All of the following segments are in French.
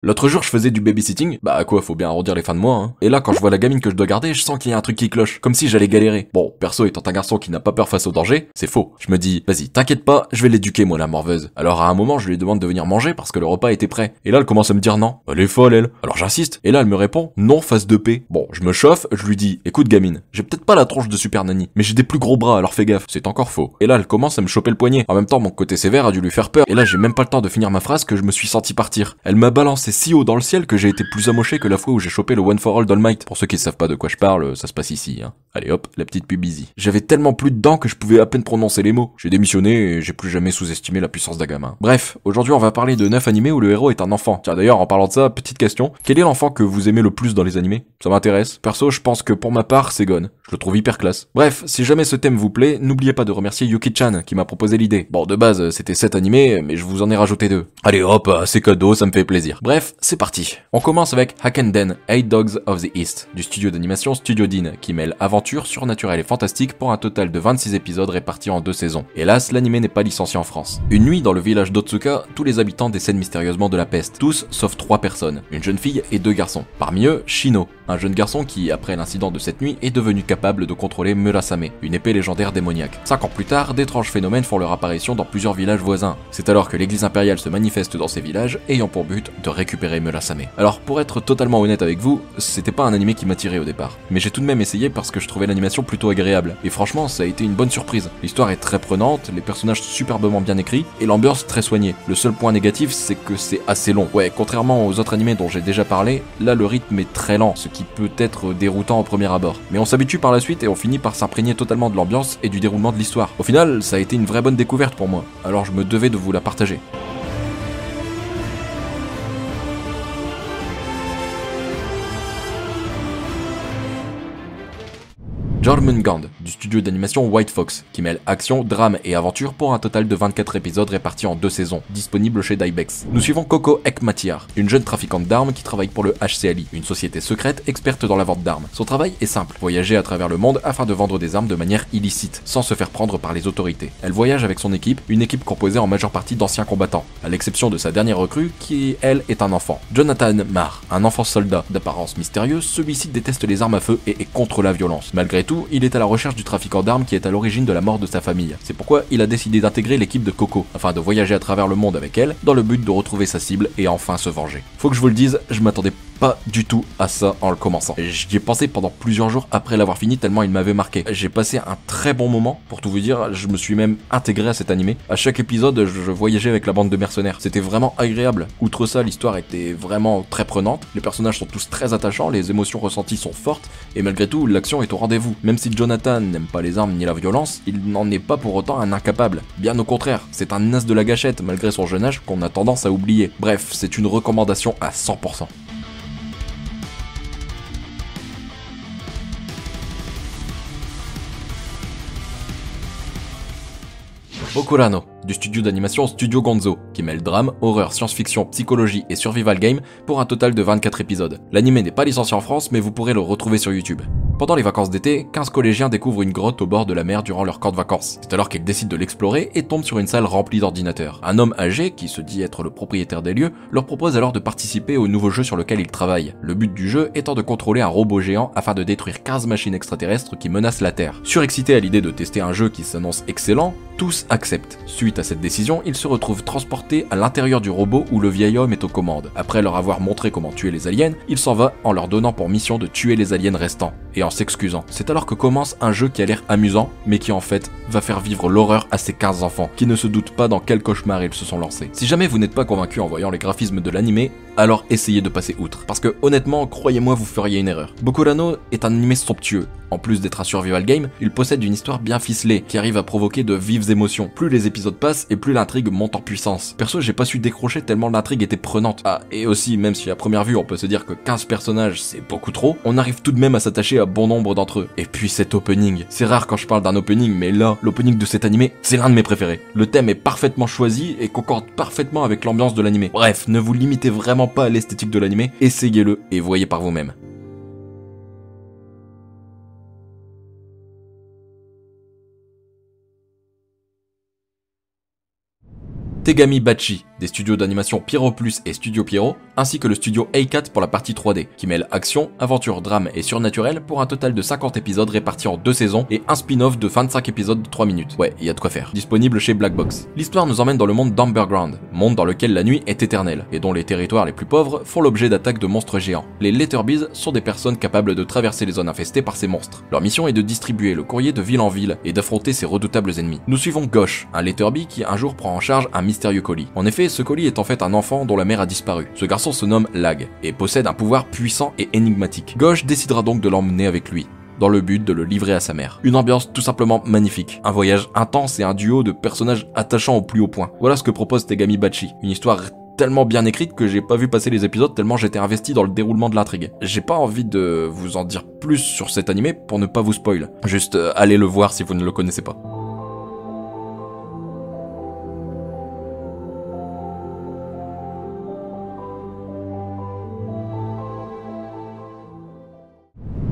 L'autre jour, je faisais du babysitting, bah quoi, faut bien arrondir les fins de mois, hein. Et là, quand je vois la gamine que je dois garder, je sens qu'il y a un truc qui cloche, comme si j'allais galérer. Bon, perso étant un garçon qui n'a pas peur face au danger, c'est faux. Je me dis, vas-y, t'inquiète pas, je vais l'éduquer moi la morveuse. Alors à un moment, je lui demande de venir manger parce que le repas était prêt. Et là, elle commence à me dire non. Elle est folle, elle. Alors j'insiste, et là, elle me répond non face de paix. Bon, je me chauffe, je lui dis, écoute gamine, j'ai peut-être pas la tronche de Super Nanny, mais j'ai des plus gros bras, alors fais gaffe. C'est encore faux. Et là, elle commence à me choper le poignet. En même temps, mon côté sévère a dû lui faire peur. Et là, j'ai même pas le temps de finir ma phrase que je me suis senti partir. Elle m'a balancé si haut dans le ciel que j'ai été plus amoché que la fois où j'ai chopé le One for All d'All Might. Pour ceux qui savent pas de quoi je parle, ça se passe ici, hein. Allez hop, la petite pub easy. J'avais tellement plus de dents que je pouvais à peine prononcer les mots. J'ai démissionné et j'ai plus jamais sous-estimé la puissance d'un gamin. Bref, aujourd'hui on va parler de 9 animés où le héros est un enfant. Tiens d'ailleurs, en parlant de ça, petite question. Quel est l'enfant que vous aimez le plus dans les animés? Ça m'intéresse. Perso, je pense que pour ma part, c'est Gon. Je le trouve hyper classe. Bref, si jamais ce thème vous plaît, n'oubliez pas de remercier Yuki-chan qui m'a proposé l'idée. Bon, de base, c'était 7 animés, mais je vous en ai rajouté 2. Allez hop, c'est cadeau, ça me fait plaisir. Bref, c'est parti. On commence avec Hakenden, 8 Dogs of the East, du studio d'animation Studio Dean, qui mêle aventure, surnaturelle et fantastique pour un total de 26 épisodes répartis en 2 saisons. Hélas, l'animé n'est pas licencié en France. Une nuit, dans le village d'Otsuka, tous les habitants décèdent mystérieusement de la peste. Tous, sauf 3 personnes, une jeune fille et 2 garçons. Parmi eux, Shino, un jeune garçon qui, après l'incident de cette nuit, est devenu capable de contrôler Murasame, une épée légendaire démoniaque. 5 ans plus tard, d'étranges phénomènes font leur apparition dans plusieurs villages voisins. C'est alors que l'église impériale se manifeste dans ces villages, ayant pour but de récupérer Murasame. Alors, pour être totalement honnête avec vous, c'était pas un animé qui m'attirait au départ. Mais j'ai tout de même essayé parce que je trouvais l'animation plutôt agréable. Et franchement, ça a été une bonne surprise. L'histoire est très prenante, les personnages superbement bien écrits, et l'ambiance très soignée. Le seul point négatif, c'est que c'est assez long. Ouais, contrairement aux autres animés dont j'ai déjà parlé, là le rythme est très lent, ce qui peut être déroutant au premier abord. Mais on s'habitue par la suite et on finit par s'imprégner totalement de l'ambiance et du déroulement de l'histoire. Au final, ça a été une vraie bonne découverte pour moi, alors je me devais de vous la partager. Jormungand, du studio d'animation White Fox, qui mêle action, drame et aventure pour un total de 24 épisodes répartis en 2 saisons, disponibles chez Dybex. Nous suivons Coco Ekmatyar, une jeune trafiquante d'armes qui travaille pour le HCLI, une société secrète experte dans la vente d'armes. Son travail est simple, voyager à travers le monde afin de vendre des armes de manière illicite, sans se faire prendre par les autorités. Elle voyage avec son équipe, une équipe composée en majeure partie d'anciens combattants, à l'exception de sa dernière recrue, qui, elle, est un enfant. Jonathan Marr, un enfant soldat d'apparence mystérieuse, celui-ci déteste les armes à feu et est contre la violence. Malgré tout, il est à la recherche du trafiquant d'armes qui est à l'origine de la mort de sa famille. C'est pourquoi il a décidé d'intégrer l'équipe de Coco, afin de voyager à travers le monde avec elle, dans le but de retrouver sa cible et enfin se venger. Faut que je vous le dise, je m'attendais pas du tout à ça en le commençant. J'y ai pensé pendant plusieurs jours après l'avoir fini tellement il m'avait marqué. J'ai passé un très bon moment, pour tout vous dire, je me suis même intégré à cet animé. À chaque épisode, je voyageais avec la bande de mercenaires. C'était vraiment agréable. Outre ça, l'histoire était vraiment très prenante. Les personnages sont tous très attachants, les émotions ressenties sont fortes, et malgré tout, l'action est au rendez-vous. Même si Jonathan n'aime pas les armes ni la violence, il n'en est pas pour autant un incapable. Bien au contraire, c'est un as de la gâchette malgré son jeune âge qu'on a tendance à oublier. Bref, c'est une recommandation à 100%. Bokurano, du studio d'animation Studio Gonzo, qui mêle drame, horreur, science-fiction, psychologie et survival game pour un total de 24 épisodes. L'anime n'est pas licencié en France, mais vous pourrez le retrouver sur YouTube. Pendant les vacances d'été, 15 collégiens découvrent une grotte au bord de la mer durant leur camp de vacances. C'est alors qu'ils décident de l'explorer et tombent sur une salle remplie d'ordinateurs. Un homme âgé, qui se dit être le propriétaire des lieux, leur propose alors de participer au nouveau jeu sur lequel ils travaillent. Le but du jeu étant de contrôler un robot géant afin de détruire 15 machines extraterrestres qui menacent la Terre. Surexcités à l'idée de tester un jeu qui s'annonce excellent, tous acceptent. Suite à cette décision, ils se retrouvent transportés à l'intérieur du robot où le vieil homme est aux commandes. Après leur avoir montré comment tuer les aliens, il s'en va en leur donnant pour mission de tuer les aliens restants, et en s'excusant. C'est alors que commence un jeu qui a l'air amusant, mais qui en fait va faire vivre l'horreur à ces 15 enfants, qui ne se doutent pas dans quel cauchemar ils se sont lancés. Si jamais vous n'êtes pas convaincu en voyant les graphismes de l'animé, alors essayez de passer outre. Parce que honnêtement, croyez-moi, vous feriez une erreur. Bokurano est un animé somptueux. En plus d'être un survival game, il possède une histoire bien ficelée, qui arrive à provoquer de vives émotions. Plus les épisodes passent, et plus l'intrigue monte en puissance. Perso, j'ai pas su décrocher tellement l'intrigue était prenante. Ah, et aussi, même si à première vue on peut se dire que 15 personnages c'est beaucoup trop, on arrive tout de même à s'attacher à bon nombre d'entre eux. Et puis cet opening. C'est rare quand je parle d'un opening, mais là, l'opening de cet animé, c'est l'un de mes préférés. Le thème est parfaitement choisi et concorde parfaitement avec l'ambiance de l'animé. Bref, ne vous limitez vraiment pas à l'esthétique de l'animé, essayez-le et voyez par vous-même. Tegami Bachi, des studios d'animation Pierrot Plus et Studio Pierrot, ainsi que le studio A4 pour la partie 3D, qui mêle action, aventure, drame et surnaturel pour un total de 50 épisodes répartis en 2 saisons et un spin-off de 25 épisodes de 3 minutes. Ouais, il y a de quoi faire. Disponible chez Black Box. L'histoire nous emmène dans le monde d'Umberground, monde dans lequel la nuit est éternelle, et dont les territoires les plus pauvres font l'objet d'attaques de monstres géants. Les Letterbees sont des personnes capables de traverser les zones infestées par ces monstres. Leur mission est de distribuer le courrier de ville en ville et d'affronter ces redoutables ennemis. Nous suivons Gosh, un Letterbee qui un jour prend en charge un mystérieux colis. En effet, ce colis est en fait un enfant dont la mère a disparu. Ce garçon se nomme Lag et possède un pouvoir puissant et énigmatique. Gosh décidera donc de l'emmener avec lui, dans le but de le livrer à sa mère. Une ambiance tout simplement magnifique, un voyage intense et un duo de personnages attachants au plus haut point. Voilà ce que propose Tegami Bachi, une histoire tellement bien écrite que j'ai pas vu passer les épisodes tellement j'étais investi dans le déroulement de l'intrigue. J'ai pas envie de vous en dire plus sur cet animé pour ne pas vous spoil. Juste allez le voir si vous ne le connaissez pas.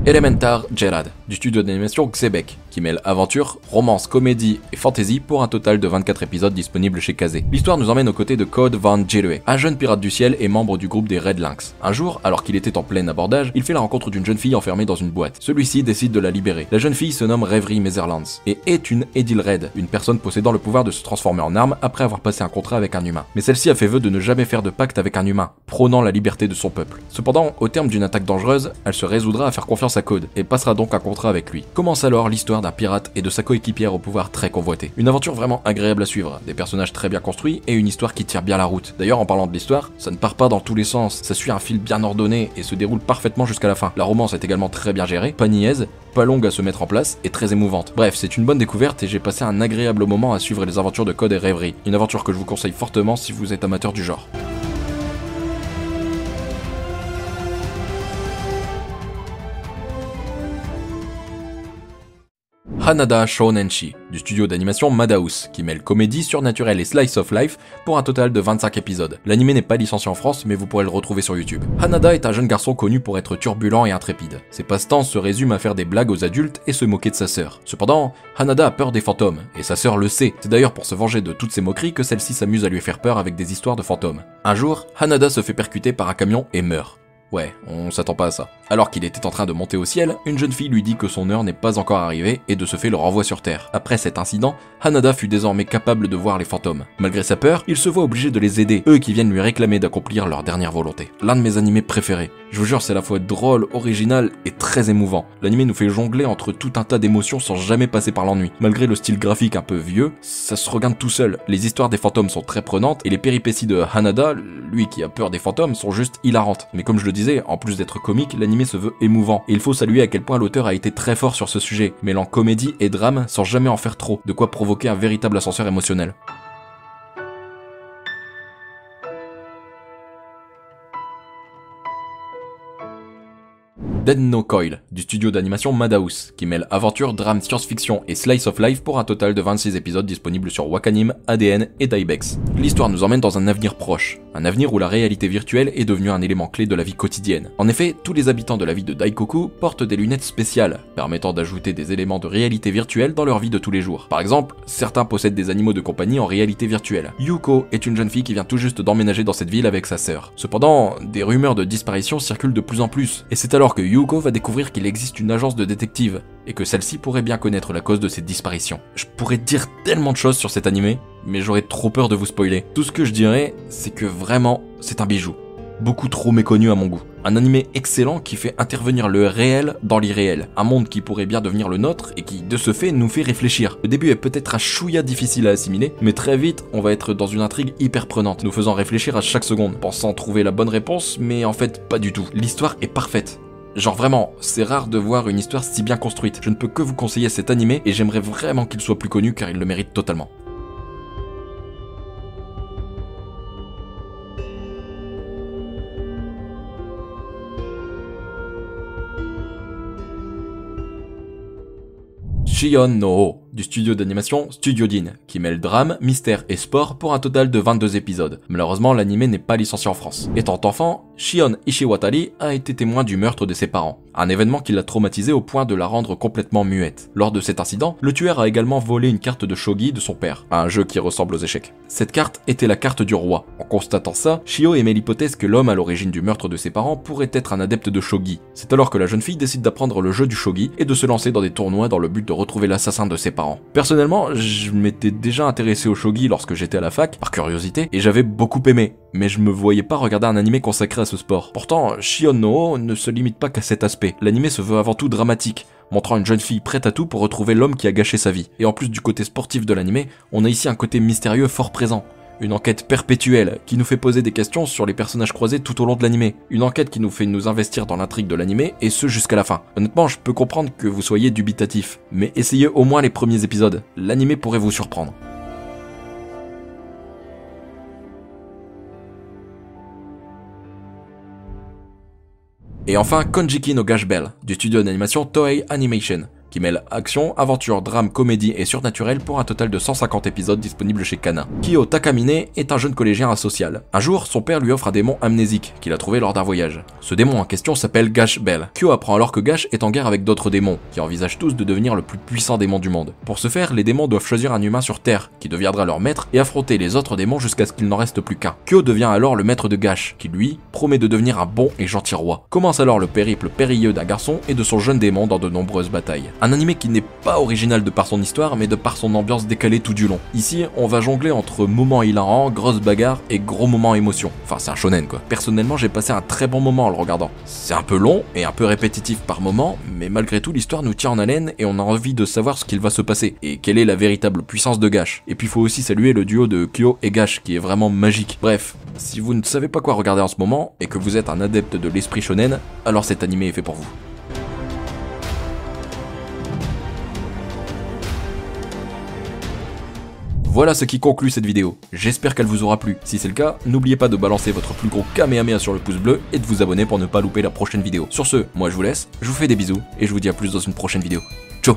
Elementar Gerad, du studio d'animation Xebec, qui mêle aventure, romance, comédie et fantasy pour un total de 24 épisodes disponibles chez Kazé. L'histoire nous emmène aux côtés de Code Van Jirue, un jeune pirate du ciel et membre du groupe des Red Lynx. Un jour, alors qu'il était en plein abordage, il fait la rencontre d'une jeune fille enfermée dans une boîte. Celui-ci décide de la libérer. La jeune fille se nomme Reverie Netherlands et est une Edilred, une personne possédant le pouvoir de se transformer en arme après avoir passé un contrat avec un humain. Mais celle-ci a fait vœu de ne jamais faire de pacte avec un humain, prônant la liberté de son peuple. Cependant, au terme d'une attaque dangereuse, elle se résoudra à faire confiance à Code et passera donc un contrat avec lui. Commence alors l'histoire d'un pirate et de sa coéquipière au pouvoir très convoité. Une aventure vraiment agréable à suivre, des personnages très bien construits et une histoire qui tire bien la route. D'ailleurs, en parlant de l'histoire, ça ne part pas dans tous les sens, ça suit un fil bien ordonné et se déroule parfaitement jusqu'à la fin. La romance est également très bien gérée, pas niaise, pas longue à se mettre en place et très émouvante. Bref, c'est une bonne découverte et j'ai passé un agréable moment à suivre les aventures de Code et Reverie. Une aventure que je vous conseille fortement si vous êtes amateur du genre. Hanada Shonenshi, du studio d'animation Madhouse, qui mêle comédie, surnaturelle et slice of life pour un total de 25 épisodes. L'anime n'est pas licencié en France, mais vous pourrez le retrouver sur YouTube. Hanada est un jeune garçon connu pour être turbulent et intrépide. Ses passe-temps se résument à faire des blagues aux adultes et se moquer de sa sœur. Cependant, Hanada a peur des fantômes, et sa sœur le sait. C'est d'ailleurs pour se venger de toutes ces moqueries que celle-ci s'amuse à lui faire peur avec des histoires de fantômes. Un jour, Hanada se fait percuter par un camion et meurt. Ouais, on s'attend pas à ça. Alors qu'il était en train de monter au ciel, une jeune fille lui dit que son heure n'est pas encore arrivée et de ce fait le renvoie sur Terre. Après cet incident, Hanada fut désormais capable de voir les fantômes. Malgré sa peur, il se voit obligé de les aider, eux qui viennent lui réclamer d'accomplir leur dernière volonté. L'un de mes animés préférés. Je vous jure, c'est à la fois drôle, original et très émouvant. L'animé nous fait jongler entre tout un tas d'émotions sans jamais passer par l'ennui. Malgré le style graphique un peu vieux, ça se regarde tout seul. Les histoires des fantômes sont très prenantes et les péripéties de Hanada, lui qui a peur des fantômes, sont juste hilarantes. Mais comme je le disais, en plus d'être comique, l'animé se veut émouvant. Et il faut saluer à quel point l'auteur a été très fort sur ce sujet, mêlant comédie et drame sans jamais en faire trop, de quoi provoquer un véritable ascenseur émotionnel. Dead No Coil, du studio d'animation Madhouse, qui mêle aventure, drame, science-fiction et slice of life pour un total de 26 épisodes disponibles sur Wakanim, ADN et Daibex. L'histoire nous emmène dans un avenir proche, un avenir où la réalité virtuelle est devenue un élément clé de la vie quotidienne. En effet, tous les habitants de la ville de Daikoku portent des lunettes spéciales, permettant d'ajouter des éléments de réalité virtuelle dans leur vie de tous les jours. Par exemple, certains possèdent des animaux de compagnie en réalité virtuelle. Yuko est une jeune fille qui vient tout juste d'emménager dans cette ville avec sa sœur. Cependant, des rumeurs de disparition circulent de plus en plus, et c'est alors que Yuko va découvrir qu'il existe une agence de détectives, et que celle-ci pourrait bien connaître la cause de cette disparition. Je pourrais dire tellement de choses sur cet animé, mais j'aurais trop peur de vous spoiler. Tout ce que je dirais, c'est que vraiment, c'est un bijou. Beaucoup trop méconnu à mon goût. Un animé excellent qui fait intervenir le réel dans l'irréel. Un monde qui pourrait bien devenir le nôtre et qui, de ce fait, nous fait réfléchir. Le début est peut-être un chouïa difficile à assimiler, mais très vite, on va être dans une intrigue hyper prenante, nous faisant réfléchir à chaque seconde, pensant trouver la bonne réponse, mais en fait, pas du tout. L'histoire est parfaite. Genre vraiment, c'est rare de voir une histoire si bien construite. Je ne peux que vous conseiller cet animé et j'aimerais vraiment qu'il soit plus connu car il le mérite totalement. Shion no Ho, du studio d'animation Studio Din, qui mêle drame, mystère et sport pour un total de 22 épisodes. Malheureusement, l'anime n'est pas licencié en France. Étant enfant, Shion Ishiwatari a été témoin du meurtre de ses parents. un événement qui l'a traumatisé au point de la rendre complètement muette. Lors de cet incident, le tueur a également volé une carte de shogi de son père, un jeu qui ressemble aux échecs. Cette carte était la carte du roi. En constatant ça, Shio émet l'hypothèse que l'homme à l'origine du meurtre de ses parents pourrait être un adepte de shogi. C'est alors que la jeune fille décide d'apprendre le jeu du shogi et de se lancer dans des tournois dans le but de retrouver l'assassin de ses parents. Personnellement, je m'étais déjà intéressé au shogi lorsque j'étais à la fac, par curiosité, et j'avais beaucoup aimé, mais je me voyais pas regarder un anime consacré à ce sport. Pourtant, Shion no ne se limite pas qu'à cet aspect. L'anime se veut avant tout dramatique, montrant une jeune fille prête à tout pour retrouver l'homme qui a gâché sa vie. Et en plus du côté sportif de l'anime, on a ici un côté mystérieux fort présent. Une enquête perpétuelle qui nous fait poser des questions sur les personnages croisés tout au long de l'anime. Une enquête qui nous fait nous investir dans l'intrigue de l'anime et ce jusqu'à la fin. Honnêtement, je peux comprendre que vous soyez dubitatif, mais essayez au moins les premiers épisodes. L'anime pourrait vous surprendre. Et enfin, Konjiki no Gash Bell, du studio d'animation Toei Animation, qui mêle action, aventure, drame, comédie et surnaturel pour un total de 150 épisodes disponibles chez Kana. Kyo Takamine est un jeune collégien asocial. Un jour, son père lui offre un démon amnésique qu'il a trouvé lors d'un voyage. Ce démon en question s'appelle Gash Bell. Kyo apprend alors que Gash est en guerre avec d'autres démons, qui envisagent tous de devenir le plus puissant démon du monde. Pour ce faire, les démons doivent choisir un humain sur Terre, qui deviendra leur maître, et affronter les autres démons jusqu'à ce qu'il n'en reste plus qu'un. Kyo devient alors le maître de Gash, qui lui, promet de devenir un bon et gentil roi. Commence alors le périple périlleux d'un garçon et de son jeune démon dans de nombreuses batailles. Un anime qui n'est pas original de par son histoire, mais de par son ambiance décalée tout du long. Ici, on va jongler entre moments hilarants, grosses bagarres et gros moments émotion. Enfin, c'est un shonen quoi. Personnellement, j'ai passé un très bon moment en le regardant. C'est un peu long et un peu répétitif par moments, mais malgré tout, l'histoire nous tient en haleine et on a envie de savoir ce qu'il va se passer et quelle est la véritable puissance de Gash. Et puis, il faut aussi saluer le duo de Kyo et Gash qui est vraiment magique. Bref, si vous ne savez pas quoi regarder en ce moment et que vous êtes un adepte de l'esprit shonen, alors cet anime est fait pour vous. Voilà ce qui conclut cette vidéo, j'espère qu'elle vous aura plu. Si c'est le cas, n'oubliez pas de balancer votre plus gros kamehameha sur le pouce bleu et de vous abonner pour ne pas louper la prochaine vidéo. Sur ce, moi je vous laisse, je vous fais des bisous et je vous dis à plus dans une prochaine vidéo. Ciao.